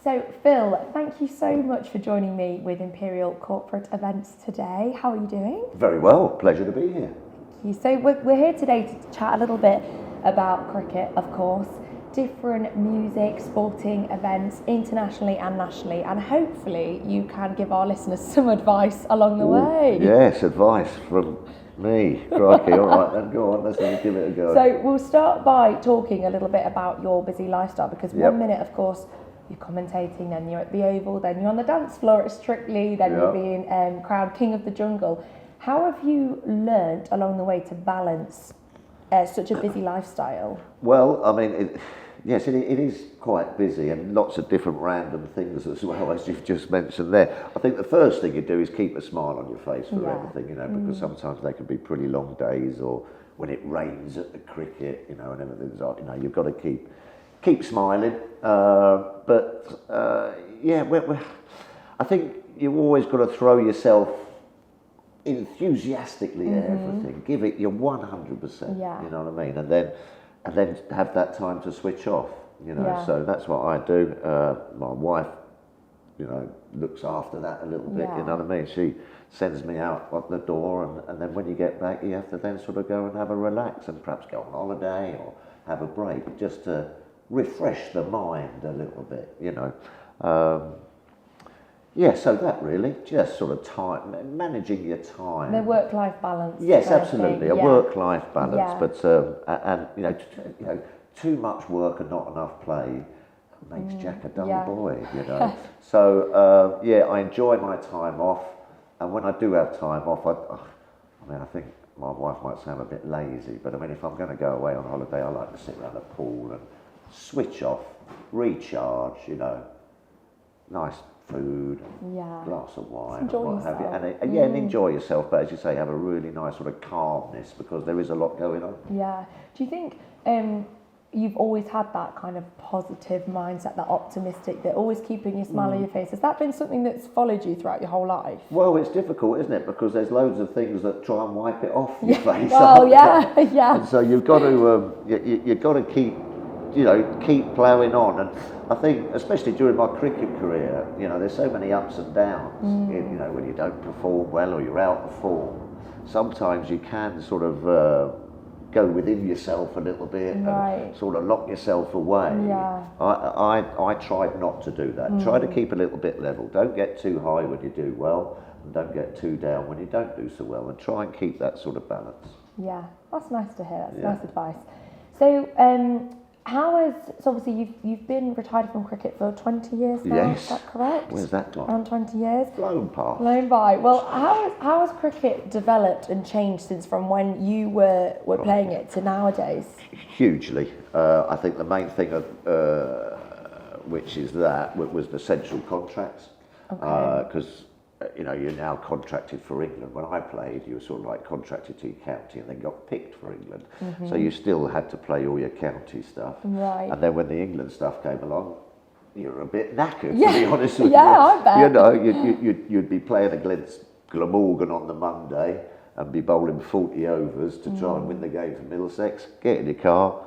So Phil, thank you so much for joining me with Imperial Corporate Events today. How are you doing? Very well, pleasure to be here. Thank you. So we're here today to chat a little bit about cricket, of course, different music, sporting events, internationally and nationally, and hopefully you can give our listeners some advice along the way. Yes, advice from me. Crikey, all right then, go on, let's give it a go. So we'll start by talking a little bit about your busy lifestyle, because one minute, of course, you're commentating, then you're at the Oval, then you're on the dance floor at Strictly, then you're being crowned King of the Jungle. How have you learnt along the way to balance such a busy lifestyle? Well, I mean, it is quite busy, and lots of different random things as well, as you've just mentioned there. I think the first thing you do is keep a smile on your face for everything, because sometimes they can be pretty long days, or when it rains at the cricket, and everything's like, you've got to keep smiling. I think you've always got to throw yourself enthusiastically at everything. Give it your 100%. Yeah. You know what I mean? And then have that time to switch off. So that's what I do. My wife, looks after that a little bit. You know what I mean? She sends me out at the door, and then when you get back, you have to then sort of go and have a relax and perhaps go on holiday or have a break, just to refresh the mind a little bit. So that really, just sort of managing your time. The work-life balance. Yes, absolutely, a work-life balance. Yeah. But too much work and not enough play makes Jack a dull boy. So I enjoy my time off, and when I do have time off, I think my wife might say I'm a bit lazy, but I mean, if I'm going to go away on holiday, I like to sit around the pool and switch off, recharge. Nice food, glass of wine, enjoy and what have you, yourself. and enjoy yourself. But as you say, have a really nice sort of calmness, because there is a lot going on. Yeah. Do you think you've always had that kind of positive mindset, that optimistic, that always keeping your smile on your face? Has that been something that's followed you throughout your whole life? Well, it's difficult, isn't it? Because there's loads of things that try and wipe it off your face. Well, yeah. And so you've got to you've got to keep ploughing on. And I think, especially during my cricket career, there's so many ups and downs. When you don't perform well or you're out of form, sometimes you can sort of go within yourself a little bit and sort of lock yourself away. Yeah. I tried not to do that. Try to keep a little bit level. Don't get too high when you do well, and don't get too down when you don't do so well, and try and keep that sort of balance. Yeah, that's nice to hear. That's nice advice. So, so obviously you've been retired from cricket for 20 years now, Yes. Is that correct? Where's that gone? Around 20 years? Blown past. Blown by. Well, how has cricket developed and changed since from when you were playing it to nowadays? Hugely. I think the main thing which is that was the central contracts. Because you're now contracted for England. When I played, you were sort of like contracted to your county and then got picked for England. So you still had to play all your county stuff. Right. And then when the England stuff came along, you were a bit knackered, to be honest with you. I bet. You'd be playing against Glamorgan on the Monday and be bowling 40 overs to try and win the game for Middlesex, get in your car,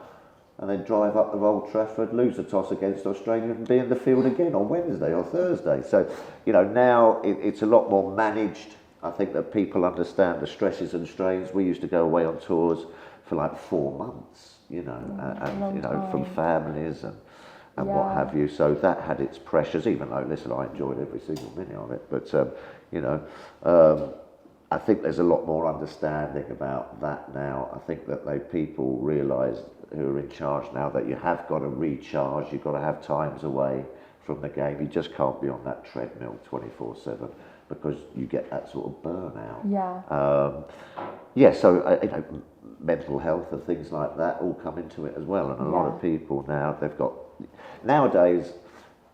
and then drive up to Old Trafford, lose the toss against Australia, and be in the field again on Wednesday or Thursday. So, now it's a lot more managed. I think that people understand the stresses and strains. We used to go away on tours for like 4 months, from families and what have you. So that had its pressures, even though, listen, I enjoyed every single minute of it. But, I think there's a lot more understanding about that now. I think that people realise, who are in charge now, that you have got to recharge, you've got to have times away from the game. You just can't be on that treadmill 24/7 because you get that sort of burnout. Yeah. So mental health and things like that all come into it as well. And a lot of people now, nowadays,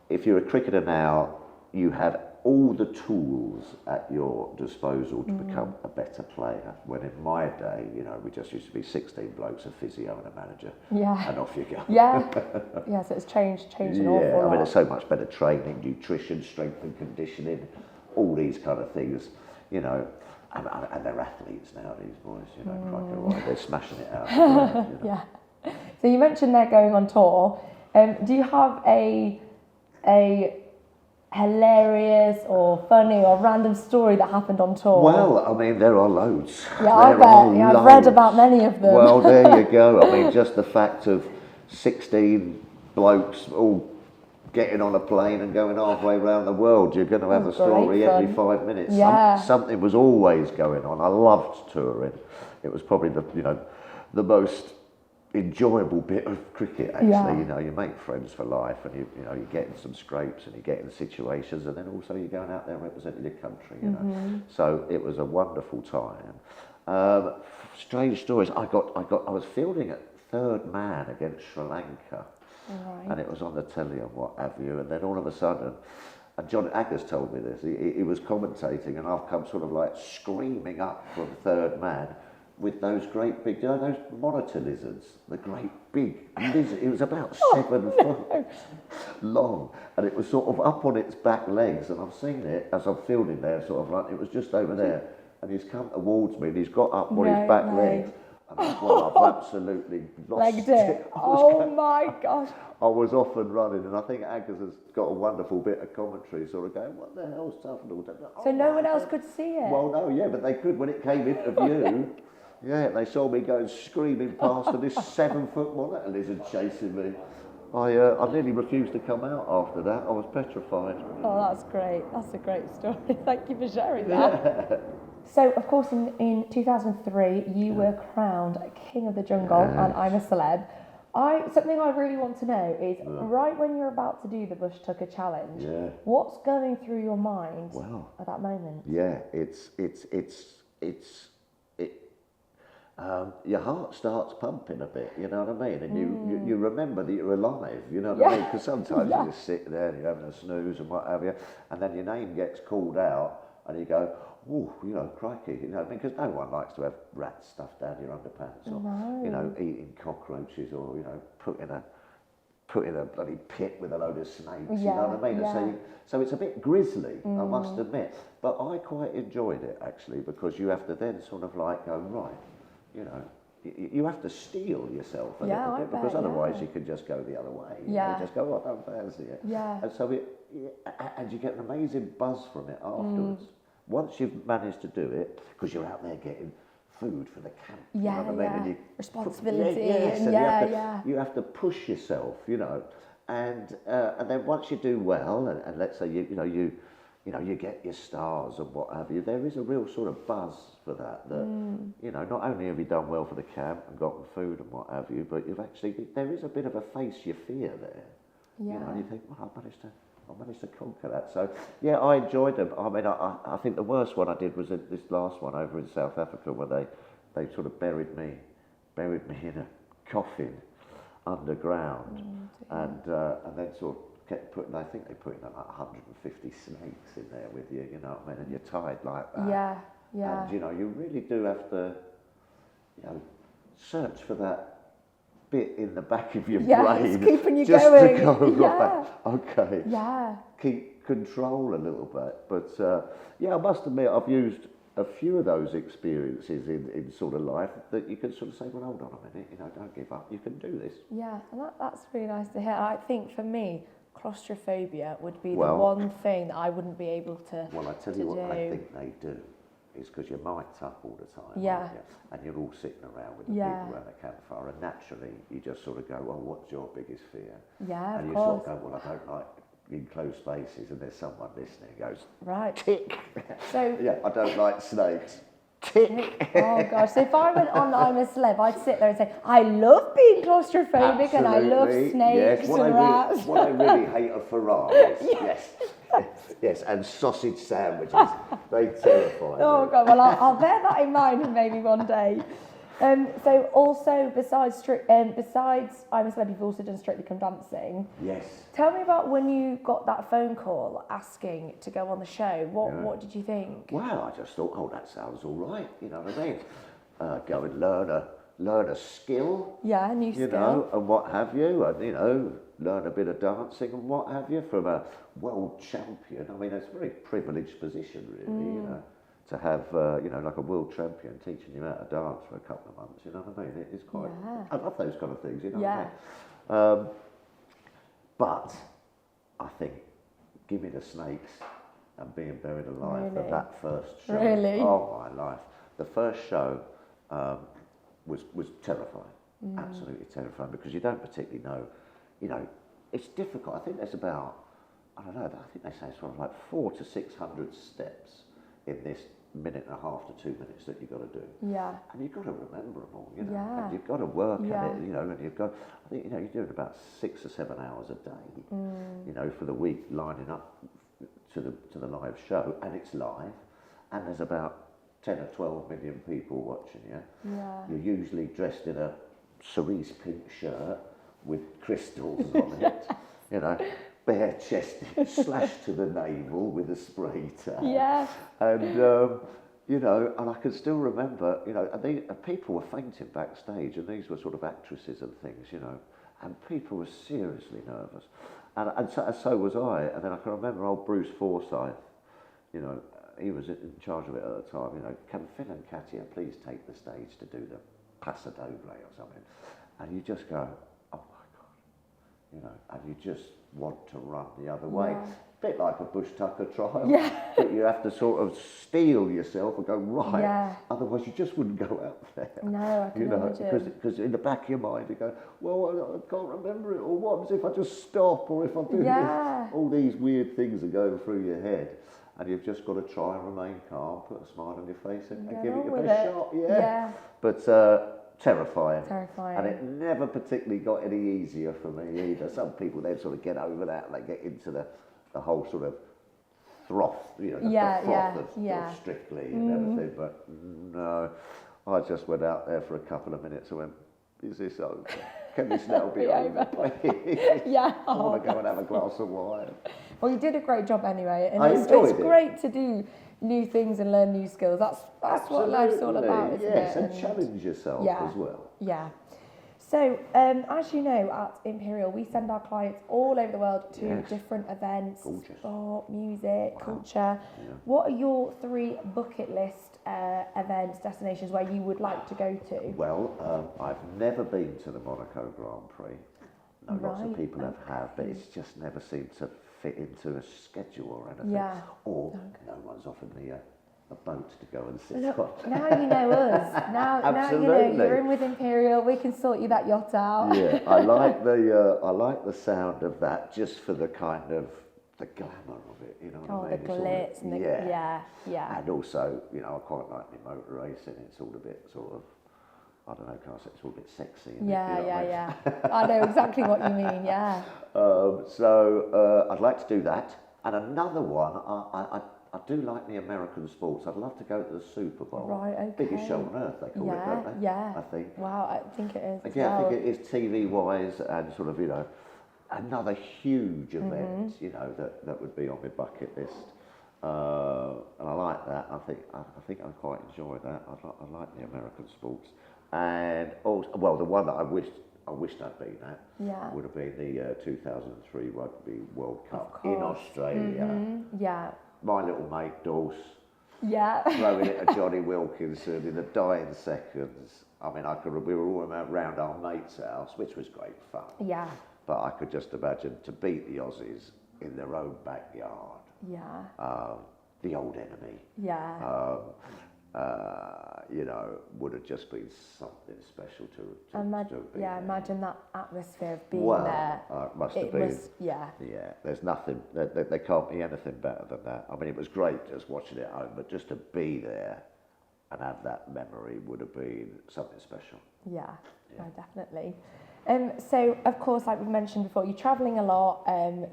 if you're a cricketer now, you have all the tools at your disposal to become a better player. When in my day, we just used to be 16 blokes, a physio and a manager, and off you go. Yeah, so it's changed an awful lot. I mean, there's so much better training, nutrition, strength and conditioning, all these kind of things, and they're athletes now, these boys, they're smashing it out. Yeah. So you mentioned they're going on tour. Do you have a a hilarious or funny or random story that happened on tour? Well, I mean, there are loads. Yeah, I bet. Yeah, I've read about many of them. Well, there you go. I mean, just the fact of 16 blokes all getting on a plane and going halfway around the world, you're going to have a story every 5 minutes. Yeah. Something was always going on. I loved touring. It was probably the most enjoyable bit of cricket, actually. Yeah. You make friends for life, and you get in some scrapes and you get in situations, and then also you're going out there representing your country. So it was a wonderful time. Strange stories. I was fielding at third man against Sri Lanka. Right. And it was on the telly and what have you, and then all of a sudden, and John Aggers told me this, he was commentating, and I've come sort of like screaming up from third man with those great big, those monitor lizards, the great big lizard. It was about 7 foot long, and it was sort of up on its back legs, and I've seen it as I'm fielding there, sort of like, it was just over there, and he's come towards me, and he's got up on his back legs. And I've absolutely lost it. Oh my gosh. I was off and running, and I think Aggers has got a wonderful bit of commentary, sort of going, what the hell's Tufnell? So no one else could see it? Well, no, yeah, but they could when it came into view. Yeah, they saw me going screaming past, and this 7 foot monitor lizard chasing me. I nearly refused to come out after that. I was petrified. Oh, that's great. That's a great story. Thank you for sharing that. Yeah. So, of course, in 2003, you were crowned King of the Jungle on I'm a Celeb. Something I really want to know is, right when you're about to do the Bush Tucker Challenge, what's going through your mind at that moment? Yeah, your heart starts pumping a bit, you know what I mean? And you remember that you're alive, you know what I mean? Because sometimes you just sit there and you're having a snooze and what have you, and then your name gets called out, and you go, oh, crikey, you know what I mean? Because no one likes to have rats stuffed down your underpants, or eating cockroaches, or put in a bloody pit with a load of snakes. You know what I mean? Yeah. So it's a bit grisly, I must admit. But I quite enjoyed it actually, because you have to then sort of like go, right, you have to steel yourself a little bit, because otherwise you can just go the other way. You just go, oh, I don't fancy it. Yeah. And so and you get an amazing buzz from it afterwards. Once you've managed to do it, because you're out there getting food for the camp. You know what I mean? And responsibility. You have to push yourself, and then once you do well, and let's say you get your stars and what have you, there is a real sort of buzz for that. Not only have you done well for the camp and gotten food and what have you, but there is a bit of a face you fear there. Yeah. And you think, well, I managed to conquer that. So, yeah, I enjoyed them. I mean, I think the worst one I did was this last one over in South Africa, where they sort of buried me in a coffin underground, and then sort of kept putting, I think they put in like 150 snakes in there with you, you know what I mean, and you're tied like that. Yeah. And, you really do have to, search for that bit in the back of your brain, it's keeping you just going. To go, right, okay, yeah, keep control a little bit. But I must admit, I've used a few of those experiences in sort of life that you can sort of say, well, hold on a minute, don't give up, you can do this. Yeah, and that's really nice to hear. I think for me, claustrophobia would be the one thing that I wouldn't be able to. Well, I tell you what, I think they do. Is because your mic's up all the time, yeah, and you're all sitting around with the people around the campfire, and naturally you just sort of go, well, what's your biggest fear? Yeah, and of you course. sort of go, well, I don't like enclosed spaces, and there's someone listening who goes, right, tick. So I don't like snakes. Tick. Oh gosh, so if I went on I'm a Celeb, I'd sit there and say, I love being claustrophobic. Absolutely. And I love snakes and rats. What I really hate are Ferraris. Yes, and sausage sandwiches. They terrify me. Oh God, well I'll bear that in mind maybe one day. So also besides I'm a Celeb, you've also done Strictly Come Dancing. Yes. Tell me about when you got that phone call asking to go on the show. What did you think? Well, I just thought, oh, that sounds all right. You know what I mean? Go and learn a skill. Yeah, a new skill. And what have you, and learn a bit of dancing and what have you from a world champion. I mean, it's a very privileged position, really. To have, like a world champion teaching you how to dance for a couple of months, you know what I mean? It's quite, I love those kind of things, you know what I mean? But I think, give me the snakes and being buried alive for Really? that first show. Really? Oh, my life. The first show was terrifying, absolutely terrifying, because you don't particularly know, you know, it's difficult. I think there's about, I don't know, I think they say it's sort of like 400 to 600 steps in this minute and a half to 2 minutes that you've got to do. Yeah. And you've got to remember them all, you know, Yeah. and you've got to work Yeah. at it, you know, and you've got, I think, you know, you're doing about 6 or 7 hours a day, you know, for the week lining up to the live show, and it's live, and there's about 10 or 12 million people watching you. Yeah. You're usually dressed in a cerise pink shirt with crystals on it, you know, bare chested, slashed to the navel with a spray tan. Yeah. And, you know, and I can still remember, you know, and people were fainting backstage, and these were sort of actresses and things, you know, and people were seriously nervous. And so was I. And then I can remember old Bruce Forsyth, you know, he was in charge of it at the time, you know, can Phil and Katia please take the stage to do the Paso Doble or something? And you just go, oh my God, you know, and you just want to run the other way. Yeah. Bit like a Bush Tucker trial, Yeah. but you have to sort of steel yourself and go, right, Yeah. otherwise you just wouldn't go out there. No, I can You know, imagine. because in the back of your mind you go, well, I can't remember it, or what happens if I just stop, or if I do Yeah. this? All these weird things are going through your head, and you've just got to try and remain calm, put a smile on your face, and Get give it on your with best it. shot. Yeah. But terrifying. Terrifying. And it never particularly got any easier for me either. Some people, they sort of get over that, and they get into the whole sort of froth, you know, the froth of Strictly and everything. But no, I just went out there for a couple of minutes and went, is this over? Can this now be over, please? Yeah. I want to go and have a glass of wine. Well, you did a great job anyway, and I it's enjoyed it. great to do new things and learn new skills. That's what life's all about, isn't yes, it? and challenge yourself Yeah. as well. Yeah. So, as you know, at Imperial, we send our clients all over the world to Yes. different events, Gorgeous. sport, music, Wow. culture. Yeah. What are your 3 bucket list events, destinations where you would like to go to? Well, I've never been to the Monaco Grand Prix. No, lots of Right, people have, but it's just never seemed to fit into a schedule or anything. Yeah. Or no one's offered me a boat to go and sit Look, on. now you know us. Now you know Absolutely. you're in with Imperial. We can sort you that yacht out. Yeah, I like the sound of that, just for the kind of the glamour of it. You know what Oh, I the mean? It's all glitz and the yeah. And also, you know, I quite like my motor racing. It's all a bit sort of, I don't know, can I say it's all a bit sexy? Isn't it? You know what I mean? Yeah. I know exactly what you mean. Yeah. So I'd like to do that. And another one, I do like the American sports. I'd love to go to the Super Bowl. Right, okay. Biggest show on earth, they call it, don't they? Yeah. I think. Wow, I think it is. Yeah, I think it is TV-wise, and sort of, you know, another huge event, you know, that would be on my bucket list. And I like that. I think I quite enjoy that. I like the American sports. And also, well, the one that I wished I'd been at would have been the 2003 Rugby World Cup in Australia. Yeah. My little mate Dawes Yeah. throwing it at Johnny Wilkinson in the dying seconds. I mean, we were all around our mate's house, which was great fun. Yeah. But I could just imagine to beat the Aussies in their own backyard. Yeah. The old enemy. Yeah. You know, would have just been something special to Imagine that atmosphere of being well, there. It must have been. Yeah. Yeah, there's nothing, there can't be anything better than that. I mean, it was great just watching it at home, but just to be there and have that memory would have been something special. Yeah. No, definitely. So, of course, like we mentioned before, you're travelling a lot,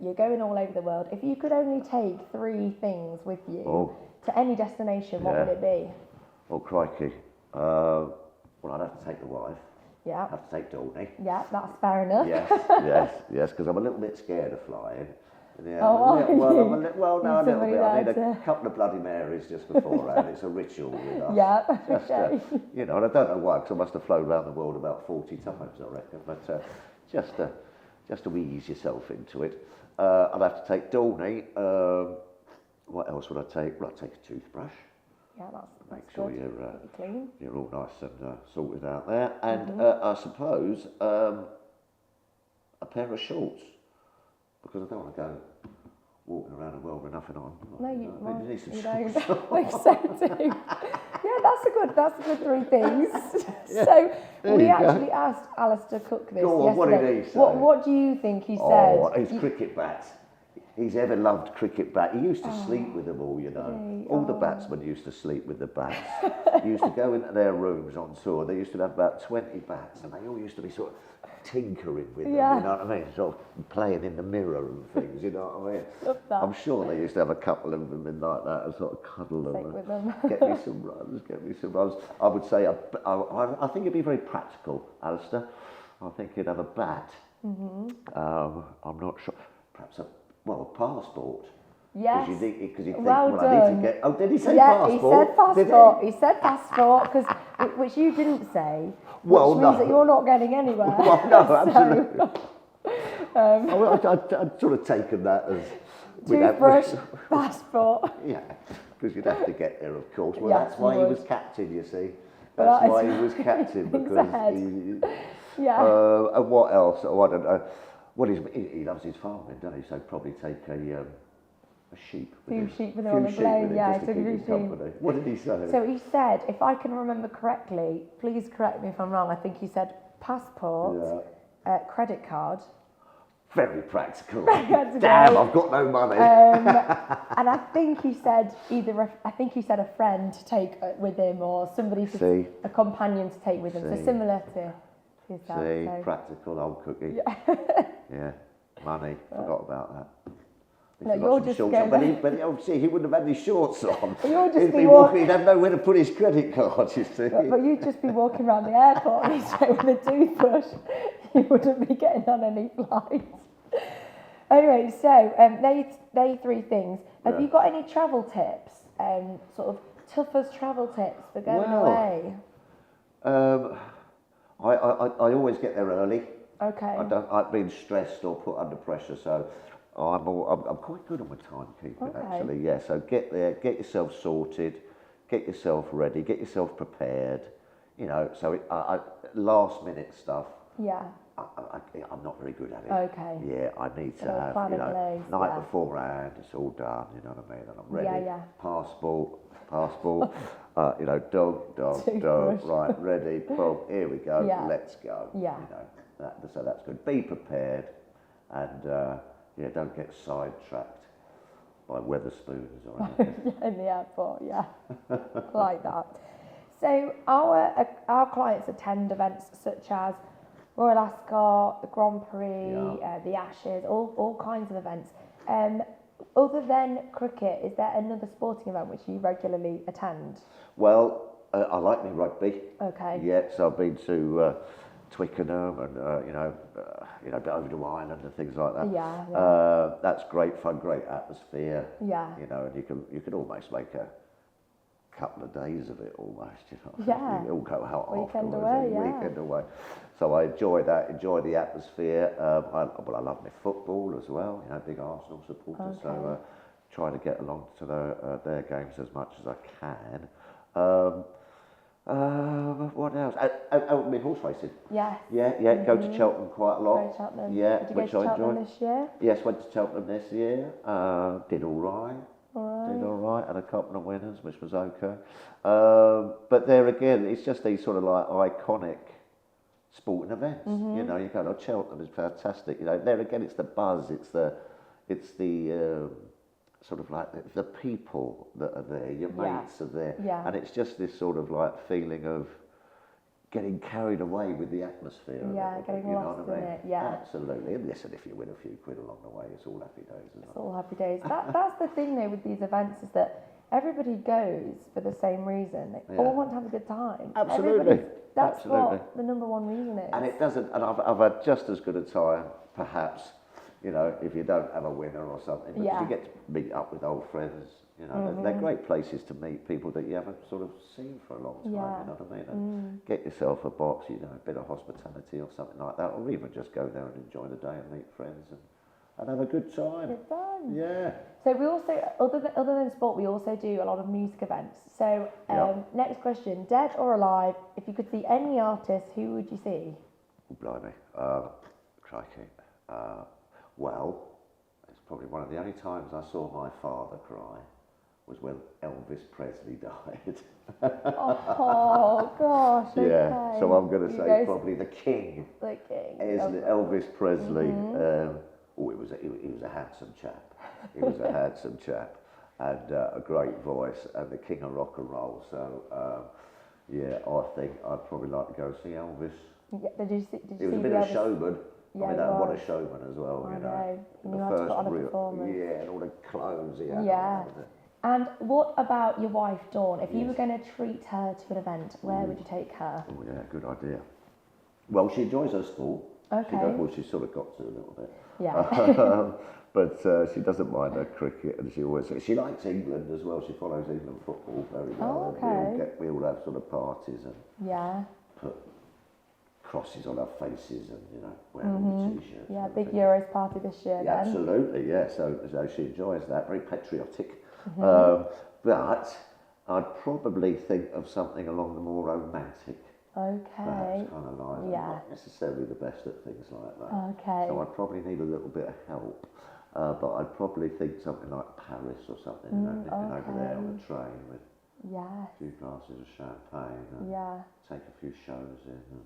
you're going all over the world. If you could only take 3 things with you to any destination, what would it be? Oh, crikey. Well, I'd have to take the wife. Yeah. I'd have to take Dawney. Yeah, that's fair enough. Yes, because I'm a little bit scared of flying. Yeah, Oh, no, a little bit. I need there a couple of Bloody Marys just beforehand. It's a ritual with us. Yeah, Just, okay. you know, and I don't know why, because I must have flown around the world about 40 times, I reckon. But just to ease yourself into it. I'd have to take Dawney. What else would I take? Well, I'd take a toothbrush. Yeah, that's Make sure good. you're Clean. you're all nice and sorted out there. And I suppose a pair of shorts. because I don't want to go walking around the world with nothing on. No, you don't. Think so too. Yeah, that's a good 3 things. Yeah, So we you go. actually asked Alistair Cook this Go on, what yesterday. did he say? What do you think he said? Oh, his cricket bats. He's ever loved cricket bat. He used to sleep with them all, you know. All the batsmen used to sleep with the bats. He used to go into their rooms on tour. They used to have about 20 bats, and they all used to be sort of tinkering with them, you know what I mean? Sort of playing in the mirror and things, you know what I mean? Love that. I'm sure they used to have a couple of them in like that and sort of cuddle them. Take with them. Get me some runs. I would say, I think it'd be very practical, Alistair. I think he'd have a bat. I'm not sure. Perhaps a passport. Yes. Because you think, Well I need to get. Oh, did he say yeah, passport? he said passport. He said passport, which you didn't say. Well, which means that you're not getting anywhere. Well, no, absolutely. I'd sort of taken that as toothbrush, passport. Yeah, because you'd have to get there, of course. Well, Yes, that's why you he would. was captain, you see. That's why he was captain, because he... Yeah. And what else? Oh, I don't know. Well, he loves his farming, doesn't he? So probably take a sheep. Few sheep with him on the plane, just to keep him company. What did he say? So he said, if I can remember correctly, please correct me if I'm wrong, I think he said passport, credit card. Very practical. Damn, I've got no money. And I think he said a friend to take with him, or somebody a companion to take with him. So similar to yourself. So. Practical old cookie. Yeah, money. Forgot about that. No, you're just going. But obviously he wouldn't have had his shorts on. You'll just be walking. He'd have nowhere to put his credit card. You see. But you'd just be walking around the airport with a toothbrush. You wouldn't be getting on any flights. Anyway, so they 3 things. Have you got any travel tips? Sort of toughest travel tips for going away? I always get there early. Okay. I've been stressed or put under pressure, so I'm quite good on my timekeeping actually. Yeah. So get there, get yourself sorted, get yourself ready, get yourself prepared. You know. So last minute stuff. Yeah. I'm not very good at it. Okay. Yeah, I need to have, night beforehand, it's all done, you know what I mean, and I'm ready. Yeah. Passport, dog, right, ready, boom, here we go, let's go. Yeah. You know, so that's good. Be prepared, and don't get sidetracked by Weatherspoons or anything. In the airport, like that. So our clients attend events such as Royal Ascot, the Grand Prix, the Ashes, all kinds of events. Other than cricket, is there another sporting event which you regularly attend? Well, I like my rugby. Okay. Yeah, so I've been to Twickenham and over to Ireland and things like that. Yeah. That's great fun, great atmosphere. Yeah. You know, and you can almost make a couple of days of it almost, you know. Yeah. You all go out Weekend afterwards. away, Weekend away. So I enjoy that, enjoy the atmosphere. I love my football as well, you know, big Arsenal supporter, so try to get along to their games as much as I can. What else? My horse racing. Yes. Yeah, go to Cheltenham quite a lot. Go to Cheltenham. Yeah, Did you which go to I Cheltenham enjoyed. this year? Yes, went to Cheltenham this year. Did all right. Right. Did all right, and a couple of winners, which was okay. But there again, it's just these sort of like iconic sporting events. You know, you go to Cheltenham, is fantastic. You know, there again, it's the buzz, it's the sort of like the people that are there, your mates are there, and it's just this sort of like feeling of getting carried away with the atmosphere. Getting lost in it. Yeah, absolutely. And listen, if you win a few quid along the way, it's all happy days. Isn't it? It's all happy days. That's the thing though with these events, is that everybody goes for the same reason. They all want to have a good time. Absolutely. That's what the number one reason is. And it doesn't. And I've had just as good a time, perhaps, you know, if you don't have a winner or something. Because you get to meet up with old friends. You know, they're great places to meet people that you haven't sort of seen for a long time. You know what I mean? And get yourself a box, you know, a bit of hospitality or something like that, or even just go there and enjoy the day and meet friends and have a good time. Good time. Yeah. So we also, other than sport, we also do a lot of music events. So next question: dead or alive? If you could see any artist, who would you see? Oh, blimey, crikey. Well, probably one of the only times I saw my father cry was when Elvis Presley died. Oh gosh. Okay. Yeah, so I'm going to say probably the king. The king. Elvis Presley. He was a handsome chap. He was a handsome chap, and a great voice, and the king of rock and roll. So yeah, I think I'd probably like to go see Elvis. Yeah, did you see He was a bit of a showman. Yeah, I mean, what a showman as well, you know. He knew how to put on a performance. Yeah, and all the clothes he had. Yeah. And what about your wife, Dawn? If you were going to treat her to an event, where would you take her? Oh yeah, good idea. Well, she enjoys her sport. Okay. She's sort of got to a little bit. Yeah. But she doesn't mind her cricket, and she likes England as well. She follows England football very well. Oh, okay. We all have sort of parties and put crosses on our faces and, you know, wear all the t-shirts. Yeah, big Euros party this year then. Absolutely, yeah. So she enjoys that, very patriotic. But I'd probably think of something along the more romantic. Okay. Perhaps kind of like, I'm not necessarily the best at things like that. Okay. So I'd probably need a little bit of help. But I'd probably think something like Paris or something, you know, nipping over there on a train with a few glasses of champagne and take a few shows in and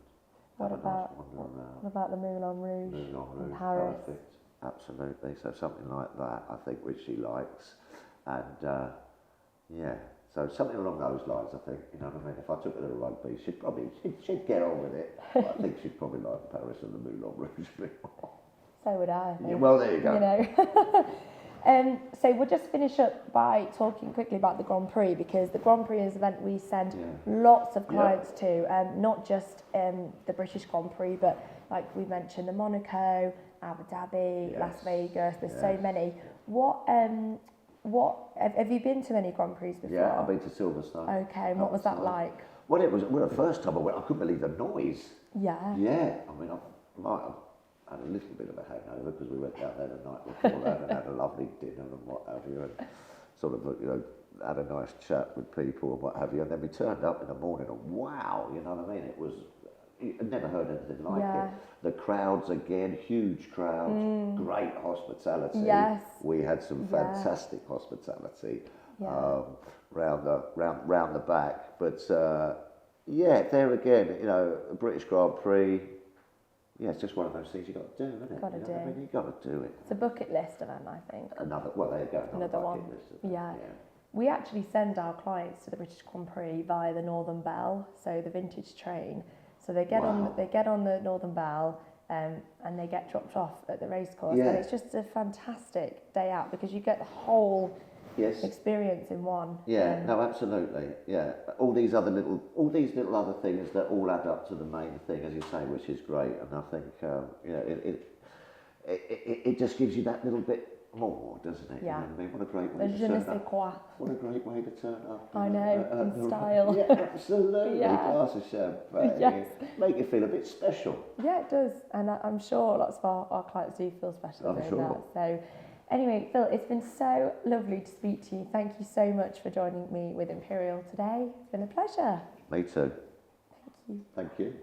have a nice wander around. What about the Moulin Rouge? Moulin Rouge, Paris? perfect. Absolutely. So something like that, I think, which she likes. And so something along those lines, I think, you know what I mean? If I took her to rugby, she'd get on with it. I think she'd probably like Paris and the Moulin Rouge a bit more. So would I. Yeah, well, there you go. You know. So we'll just finish up by talking quickly about the Grand Prix, because the Grand Prix is an event we send lots of clients to, not just the British Grand Prix, but like we mentioned, the Monaco, Abu Dhabi, Las Vegas. There's so many. What have you been to any Grand Prix before? Yeah, I've been to Silverstone. Okay, and what was that like? Well, it was the first time I went. I couldn't believe the noise. Yeah. Yeah, I mean, I might have had a little bit of a hangover because we went down there the night before that and had a lovely dinner and what have you, and sort of, you know, had a nice chat with people and what have you. And then we turned up in the morning and wow, you know what I mean? It was, I'd never heard anything like it. The crowds again, huge crowds, great hospitality. Yes. We had some fantastic hospitality round the back. But there again, you know, a British Grand Prix. Yeah, it's just one of those things you've got to do, isn't it? Got to do. I mean, you've got to do it. It's a bucket list event, I think. There you go. Another one. Yeah. We actually send our clients to the British Grand Prix via the Northern Bell, so the vintage train. So they get on the Northern Bell and they get dropped off at the racecourse. And it's just a fantastic day out because you get the whole experience in one. Yeah, no, absolutely. Yeah, all these little other things that all add up to the main thing, as you say, which is great. And I think it just gives you that little bit more, doesn't it? Yeah. You know what I mean? What a great way to turn up. What a great way to turn up. I know, in style. Yeah, absolutely. Glass of champagne. Make you feel a bit special. Yeah, it does. And I'm sure lots of our clients do feel special doing that. So anyway, Phil, it's been so lovely to speak to you. Thank you so much for joining me with Imperial today. It's been a pleasure. Me too. Thank you. Thank you.